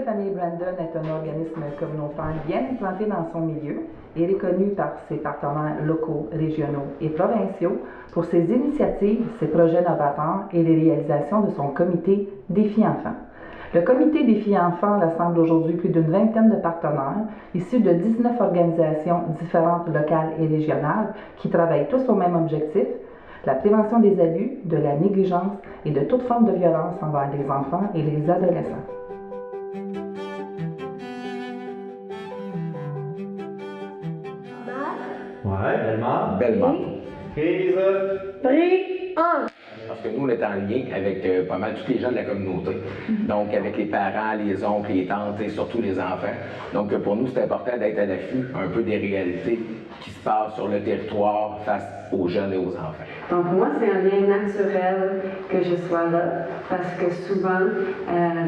Famille Brandon est un organisme communautaire bien implanté dans son milieu et reconnu par ses partenaires locaux, régionaux et provinciaux pour ses initiatives, ses projets novateurs et les réalisations de son comité Défi Enfants. Le comité Défi Enfants rassemble aujourd'hui plus d'une vingtaine de partenaires issus de 19 organisations différentes locales et régionales qui travaillent tous au même objectif, la prévention des abus, de la négligence et de toute forme de violence envers les enfants et les adolescents. Ouais, Bellemare. Bellemare. Prise. Pris un. Parce que nous, on est en lien avec pas mal tous les gens de la communauté. Donc, avec les parents, les oncles, les tantes et surtout les enfants. Donc, pour nous, c'est important d'être à l'affût un peu des réalités qui se passent sur le territoire face aux jeunes et aux enfants. Donc, moi, c'est un lien naturel que je sois là parce que souvent,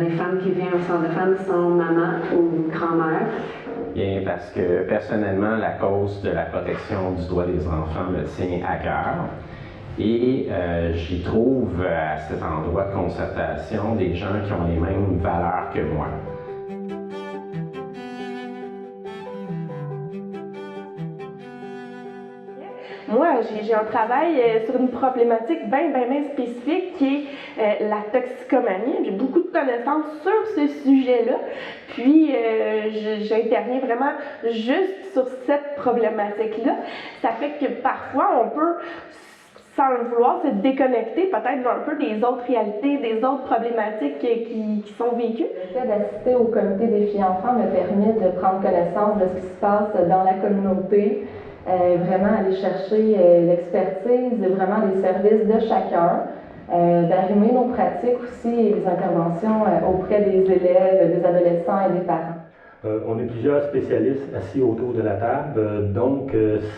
les femmes qui viennent au centre de femmes sont maman ou grand-mère. Bien, parce que personnellement, la cause de la protection du droit des enfants me tient à cœur. Et j'y trouve à cet endroit de concertation des gens qui ont les mêmes valeurs que moi. Moi, j'ai un travail sur une problématique bien spécifique qui est la toxicomanie. J'ai beaucoup de connaissances sur ce sujet-là. Puis, j'interviens vraiment juste sur cette problématique-là. Ça fait que parfois, on peut, sans le vouloir, se déconnecter peut-être un peu des autres réalités, des autres problématiques qui sont vécues. Le fait d'assister au comité Défi Enfants me permet de prendre connaissance de ce qui se passe dans la communauté, vraiment aller chercher l'expertise, vraiment les services de chacun, d'arrimer nos pratiques aussi et les interventions auprès des élèves, des adolescents et des parents. On est plusieurs spécialistes assis autour de la table, donc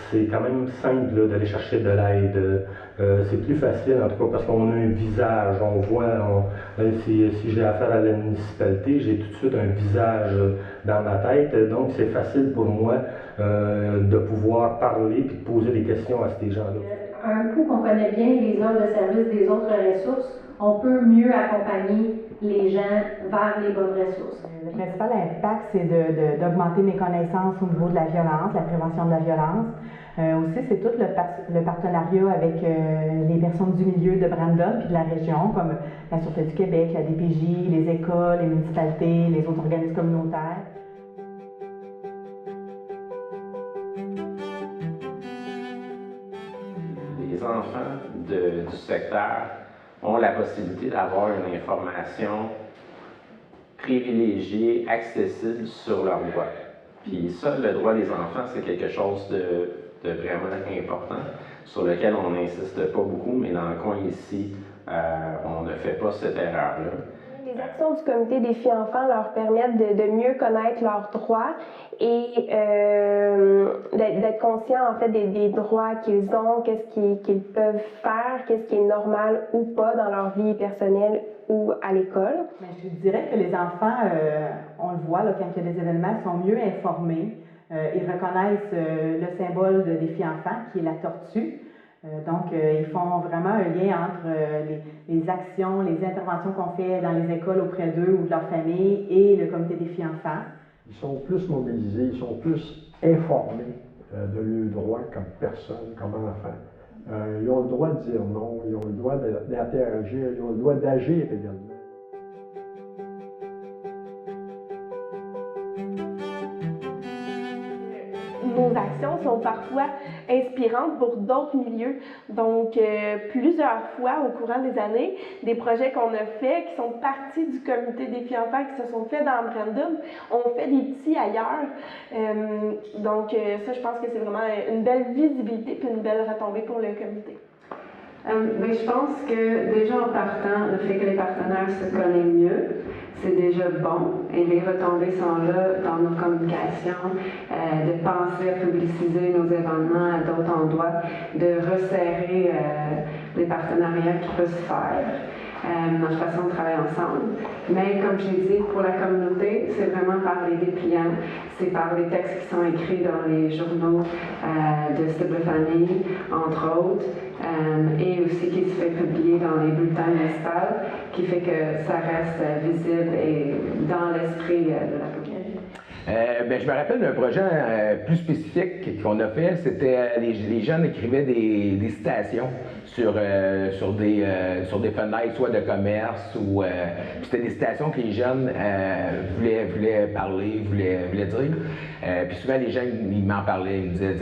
c'est quand même simple là, d'aller chercher de l'aide. C'est plus facile en tout cas parce qu'on a un visage, on voit, si j'ai affaire à la municipalité, j'ai tout de suite un visage dans ma tête, donc c'est facile pour moi de pouvoir parler et de poser des questions à ces gens-là. Un coup qu'on connaît bien les heures de service des autres ressources, on peut mieux accompagner les gens vers les bonnes ressources. Le principal impact, c'est d'augmenter mes connaissances au niveau de la violence, la prévention de la violence. Aussi, c'est tout le partenariat avec les personnes du milieu de Brandon puis de la région, comme la Sûreté du Québec, la DPJ, les écoles, les municipalités, les autres organismes communautaires. Les enfants du secteur ont la possibilité d'avoir une information privilégiée, accessible sur leurs droits. Puis ça, le droit des enfants, c'est quelque chose de vraiment important, sur lequel on n'insiste pas beaucoup, mais dans le coin ici, on ne fait pas cette erreur-là. Les actions du comité Défi Enfants leur permettent de mieux connaître leurs droits et d'être conscients en fait des droits qu'ils ont, qu'est-ce qu'ils peuvent faire, qu'est-ce qui est normal ou pas dans leur vie personnelle ou à l'école. Je dirais que les enfants, on le voit là, quand il y a des événements, sont mieux informés. Ils reconnaissent le symbole de Défi Enfants qui est la tortue. Donc, ils font vraiment un lien entre les actions, les interventions qu'on fait dans les écoles auprès d'eux ou de leur famille et le comité Défi Enfants. Ils sont plus mobilisés, ils sont plus informés de leurs droits comme personne, comme enfants. Ils ont le droit de dire non, ils ont le droit d'interagir, ils ont le droit d'agir également. Nos actions sont parfois inspirantes pour d'autres milieux. Donc, plusieurs fois au courant des années, des projets qu'on a faits, qui sont partis du comité Défi Enfants, qui se sont faits dans Brandon, on fait des petits ailleurs. Donc, ça, je pense que c'est vraiment une belle visibilité et une belle retombée pour le comité. Mais je pense que déjà en partant, le fait que les partenaires se connaissent mieux, c'est déjà bon. Et les retombées sont là dans nos communications, de penser à publiciser nos événements à d'autres endroits, de resserrer les partenariats qui peuvent se faire. notre façon de travailler ensemble. Mais comme j'ai dit, pour la communauté, c'est vraiment par les dépliants, c'est par les textes qui sont écrits dans les journaux de Cible Famille, entre autres, et aussi qui se fait publier dans les bulletins municipaux, qui fait que ça reste visible et dans l'esprit de la communauté. Je me rappelle d'un projet plus spécifique qu'on a fait, c'était les jeunes écrivaient des citations sur des fenêtres, soit de commerce ou c'était des citations que les jeunes voulaient parler, voulaient dire. Puis souvent les jeunes ils m'en parlaient, ils me disaient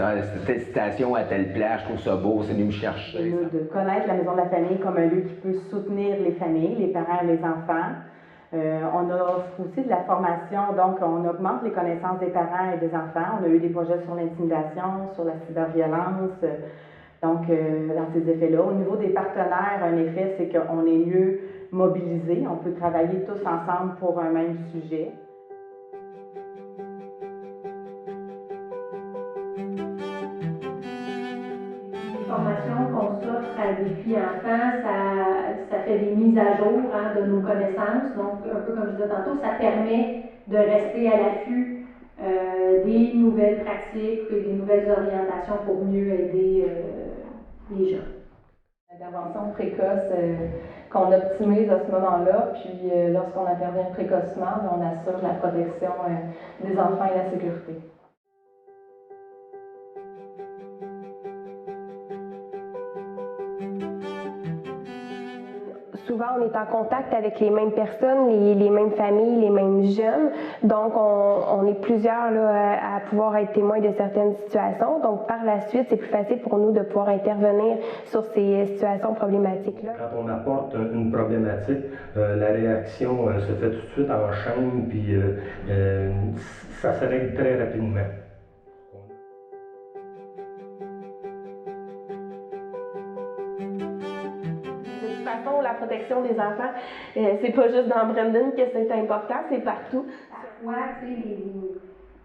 cette citation à telle place, je trouve ça beau, c'est venu me chercher. De connaître la Maison de la famille comme un lieu qui peut soutenir les familles, les parents et les enfants. On offre aussi de la formation, donc on augmente les connaissances des parents et des enfants. On a eu des projets sur l'intimidation, sur la cyberviolence, donc dans ces effets-là. Au niveau des partenaires, un effet, c'est qu'on est mieux mobilisés. On peut travailler tous ensemble pour un même sujet. Formation qu'on s'offre à des filles et enfants, ça fait des mises à jour de nos connaissances. Donc, un peu comme je disais tantôt, ça permet de rester à l'affût des nouvelles pratiques et des nouvelles orientations pour mieux aider les gens. L'intervention précoce qu'on optimise à ce moment-là, puis lorsqu'on intervient précocement, on assure la protection des enfants et la sécurité. Souvent, on est en contact avec les mêmes personnes, les mêmes familles, les mêmes jeunes. Donc, on est plusieurs là, à pouvoir être témoins de certaines situations. Donc, par la suite, c'est plus facile pour nous de pouvoir intervenir sur ces situations problématiques-là. Quand on apporte une problématique, la réaction se fait tout de suite en chaîne, puis ça se règle très rapidement. La protection des enfants, c'est pas juste dans Brandon que c'est important, c'est partout. Parfois, tu sais,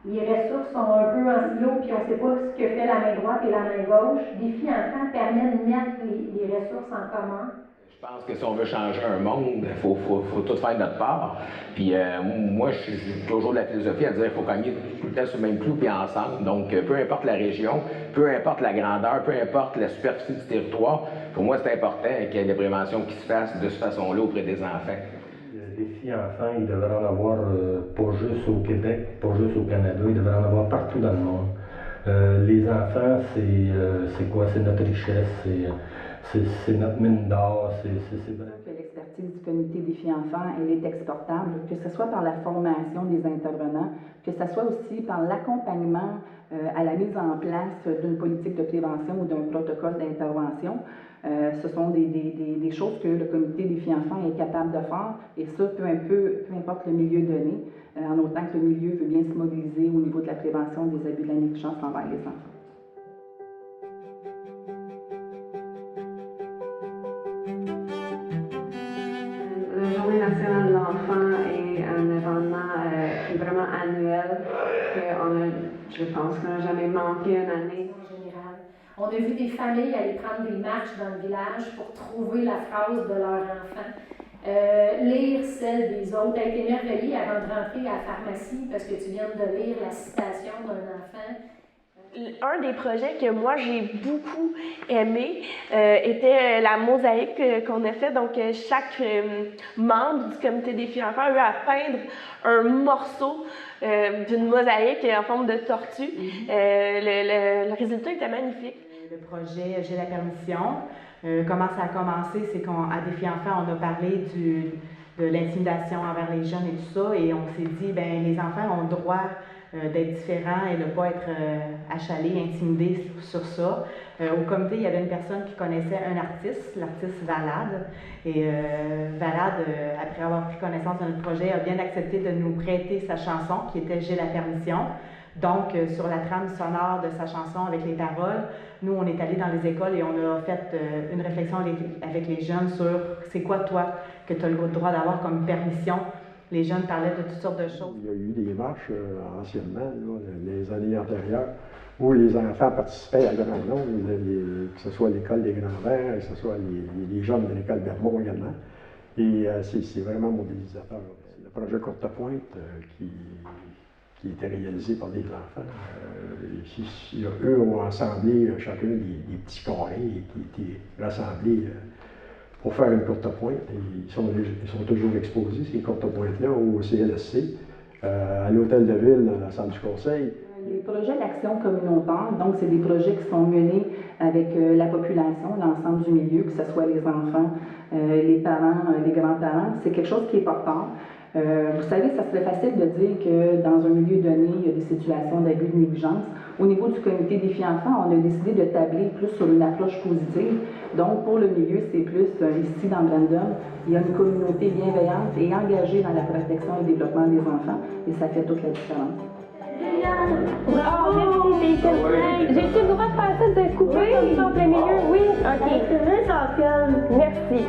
les ressources sont un peu en silo, puis on ne sait pas ce que fait la main droite et la main gauche. Des filles enfants permettent de mettre les ressources en commun. Je pense que si on veut changer un monde, il faut tout faire de notre part. Puis moi, je suis toujours de la philosophie à dire qu'il faut gagner tout le temps sur le même clou puis ensemble. Donc, peu importe la région, peu importe la grandeur, peu importe la superficie du territoire, pour moi, c'est important qu'il y ait des préventions qui se fassent de cette façon-là auprès des enfants. Les filles enfants, ils devraient en avoir pas juste au Québec, pas juste au Canada, ils devraient en avoir partout dans le monde. Les enfants, c'est quoi? C'est notre richesse, c'est notre mine d'or, c'est vrai. L'expertise du comité des filles-enfants, elle est exportable, que ce soit par la formation des intervenants, que ce soit aussi par l'accompagnement à la mise en place d'une politique de prévention ou d'un protocole d'intervention. Ce sont des choses que le comité des filles-enfants est capable de faire, et ça, peu importe le milieu donné, en autant que le milieu veut bien se mobiliser au niveau de la prévention des abus de la négligence envers les enfants. La Journée nationale de l'enfant est un événement qui est vraiment annuel, je pense qu'on n'a jamais manqué une année. En général, on a vu des familles aller prendre des marches dans le village pour trouver la phrase de leur enfant. Lire celle des autres, être émerveillé avant de rentrer à la pharmacie parce que tu viens de lire la citation d'un enfant. Un des projets que moi j'ai beaucoup aimé était la mosaïque qu'on a fait. Donc chaque membre du comité des filles enfants a eu à peindre un morceau d'une mosaïque en forme de tortue. Le résultat était magnifique. Le projet J'ai la permission. Comment ça a commencé, c'est qu'à des filles enfants, on a parlé de l'intimidation envers les jeunes et tout ça, et on s'est dit, ben les enfants ont le droit d'être différents et de ne pas être achalés, intimidés sur ça. Au comité, il y avait une personne qui connaissait un artiste, l'artiste Valade. Et Valade, après avoir pris connaissance de notre projet, a bien accepté de nous prêter sa chanson qui était J'ai la permission. Donc, sur la trame sonore de sa chanson avec les paroles, nous, on est allés dans les écoles et on a fait une réflexion avec les jeunes sur c'est quoi, toi, que tu as le droit d'avoir comme permission. Les jeunes parlaient de toutes sortes de choses. Il y a eu des marches anciennement, là, les années antérieures, où les enfants participaient à grand nombre, que ce soit l'école des grands-pères, que ce soit les jeunes de l'école Bermond également. Et c'est vraiment mobilisateur. Le projet Courtepointe qui était réalisé par des enfants, eux ont assemblé chacun des petits carrés qui étaient rassemblés pour faire une courtepointe. Ils sont toujours exposés, ces courtepointes-là, au CLSC, à l'Hôtel de Ville, dans la salle du Conseil. Les projets d'action communautaire, donc c'est des projets qui sont menés avec la population, l'ensemble du milieu, que ce soit les enfants, les parents, les grands-parents. C'est quelque chose qui est porteur. Vous savez, ça serait facile de dire que dans un milieu donné, il y a des situations d'abus de négligence. Au niveau du comité des filles-enfants, on a décidé de tabler plus sur une approche positive. Donc, pour le milieu, c'est plus, ici dans Brandon, il y a une communauté bienveillante et engagée dans la protection et le développement des enfants, et ça fait toute la différence. Bravo! J'ai-tu le droit de faire ça, de couper comme ça en plein milieu? Oui? OK. Merci.